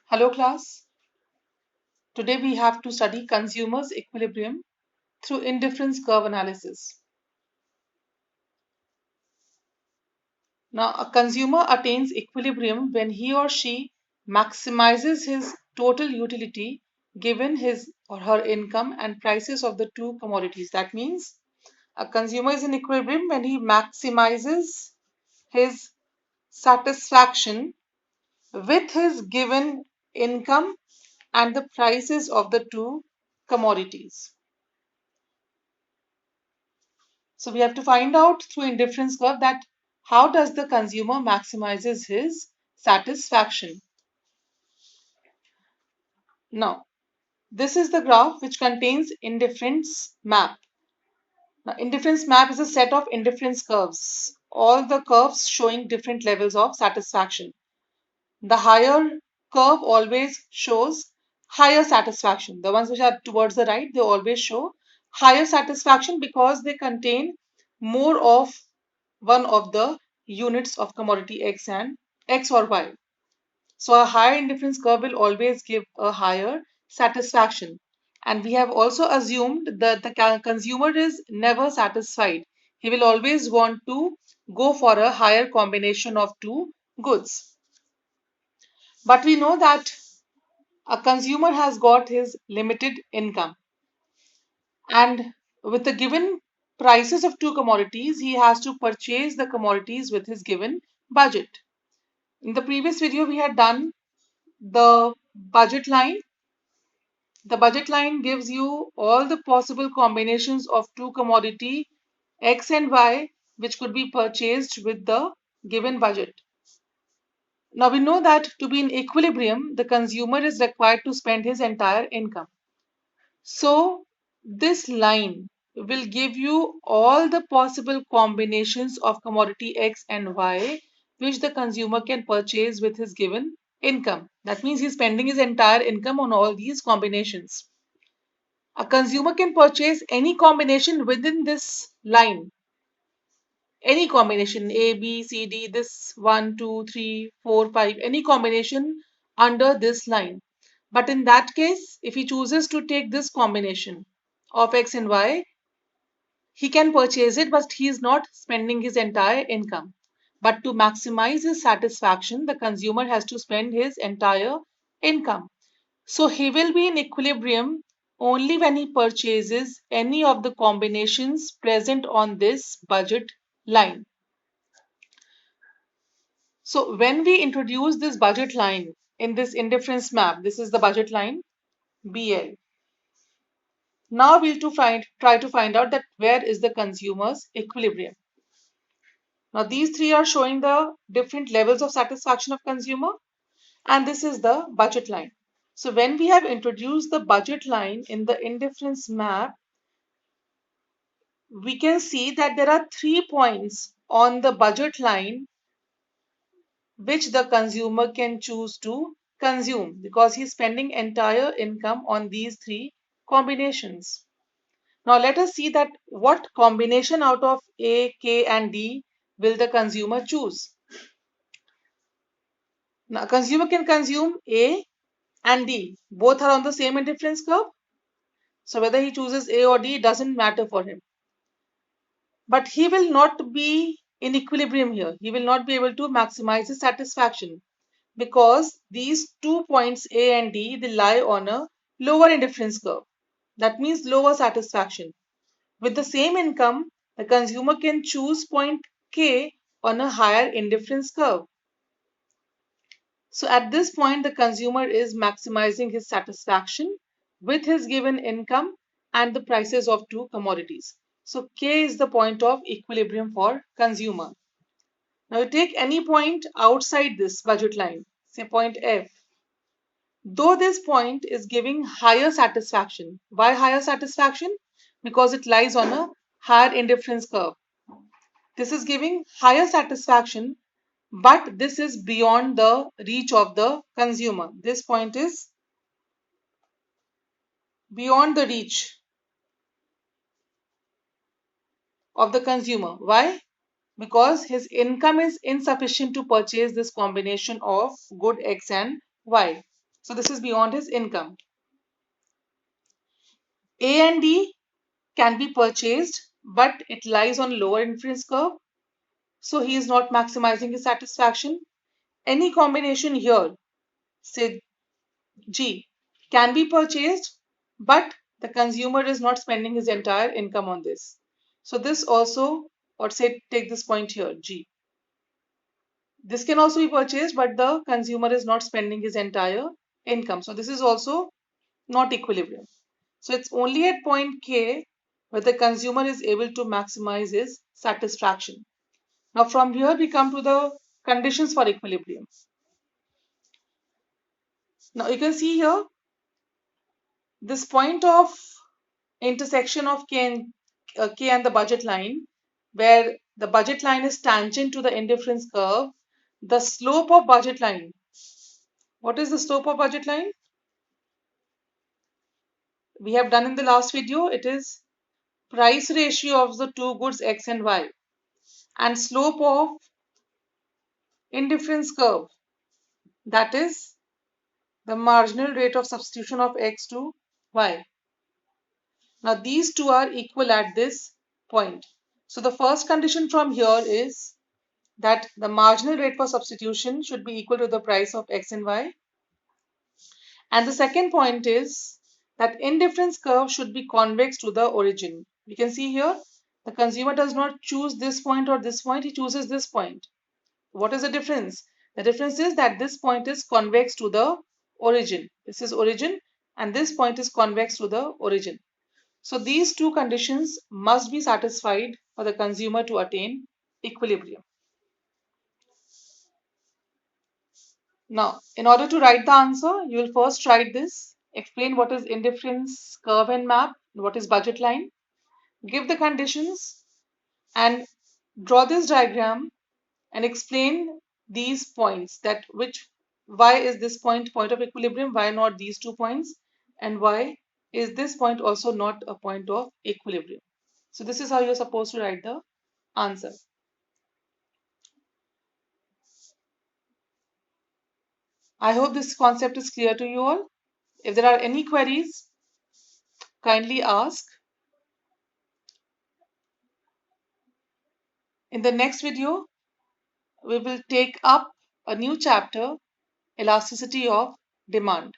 Hello class. Today we have to study consumers equilibrium through indifference curve analysis. Now a consumer attains equilibrium when he or she maximizes his total utility given his or her income and prices of the two commodities. That means a consumer is in equilibrium when he maximizes his satisfaction with his given income and the prices of the two commodities. So we have to find out through indifference curve that how does the consumer maximizes his satisfaction. Now, this is the graph which contains indifference map. Now, indifference map is a set of indifference curves, all the curves showing different levels of satisfaction. The higher curve always shows higher satisfaction. The ones which are towards the right, they always show higher satisfaction because they contain more of one of the units of commodity X and X or Y. So a higher indifference curve will always give a higher satisfaction. And we have also assumed that the consumer is never satisfied. He will always want to go for a higher combination of two goods. But we know that a consumer has got his limited income. And with the given prices of two commodities, he has to purchase the commodities with his given budget. In the previous video, we had done the budget line. The budget line gives you all the possible combinations of two commodity X and Y which could be purchased with the given budget. Now we know that to be in equilibrium, the consumer is required to spend his entire income. So this line will give you all the possible combinations of commodity X and Y which the consumer can purchase with his given income. That means he's spending his entire income on all these combinations. A consumer can purchase any combination within this line. Any combination A, B, C, D, this 1, 2, 3, 4, 5, any combination under this line. But in that case, if he chooses to take this combination of X and Y, he can purchase it, but he is not spending his entire income. But to maximize his satisfaction, the consumer has to spend his entire income. So he will be in equilibrium only when he purchases any of the combinations present on this budget line. So when we introduce this budget line in this indifference map, this is the budget line BL. Now we'll try to find out that where is the consumer's equilibrium. Now these three are showing the different levels of satisfaction of consumer, and this is the budget line. So when we have introduced the budget line in the indifference map, we can see that there are 3 points on the budget line which the consumer can choose to consume because he's spending entire income on these 3 combinations. Now let us see that what combination out of A, K and D will the consumer choose. Now consumer can consume A and D. Both are on the same indifference curve. So whether he chooses A or D doesn't matter for him. But he will not be in equilibrium here. He will not be able to maximize his satisfaction because these 2 points A and D, they lie on a lower indifference curve. That means lower satisfaction. With the same income, the consumer can choose point K on a higher indifference curve. So at this point, the consumer is maximizing his satisfaction with his given income and the prices of two commodities. So K is the point of equilibrium for consumer. Now you take any point outside this budget line, say point F. Though this point is giving higher satisfaction. Why higher satisfaction? Because it lies on a higher indifference curve. This is giving higher satisfaction, but this is beyond the reach of the consumer. This point is beyond the reach of the consumer. Why? Because his income is insufficient to purchase this combination of good X and Y. So this is beyond his income. A and D can be purchased, but it lies on lower indifference curve. So he is not maximizing his satisfaction. Any combination here, say G, can be purchased, but the consumer is not spending his entire income on this. So this also, or say take this point here, G. This can also be purchased, but the consumer is not spending his entire income. So this is also not equilibrium. So it's only at point K where the consumer is able to maximize his satisfaction. Now from here we come to the conditions for equilibrium. Now you can see here this point of intersection of K and the budget line, where the budget line is tangent to the indifference curve. The slope of budget line. What is the slope of budget line? We have done in the last video. It is price ratio of the two goods X and Y, and slope of indifference curve, that is the marginal rate of substitution of X to Y. Now these two are equal at this point. So the first condition from here is that the marginal rate for substitution should be equal to the price of X and Y. And the second point is that indifference curve should be convex to the origin. We can see here the consumer does not choose this point or this point, he chooses this point. What is the difference? The difference is that this point is convex to the origin. This is origin and this point is convex to the origin. So these two conditions must be satisfied for the consumer to attain equilibrium. Now, in order to write the answer, you will first write this, explain what is indifference curve and map, what is budget line, give the conditions and draw this diagram and explain these points, that why is this point of equilibrium, why not these 2 points, and why is this point also not a point of equilibrium. So this is how you're supposed to write the answer. I hope this concept is clear to you all. If there are any queries, kindly ask. In the next video, we will take up a new chapter, elasticity of demand.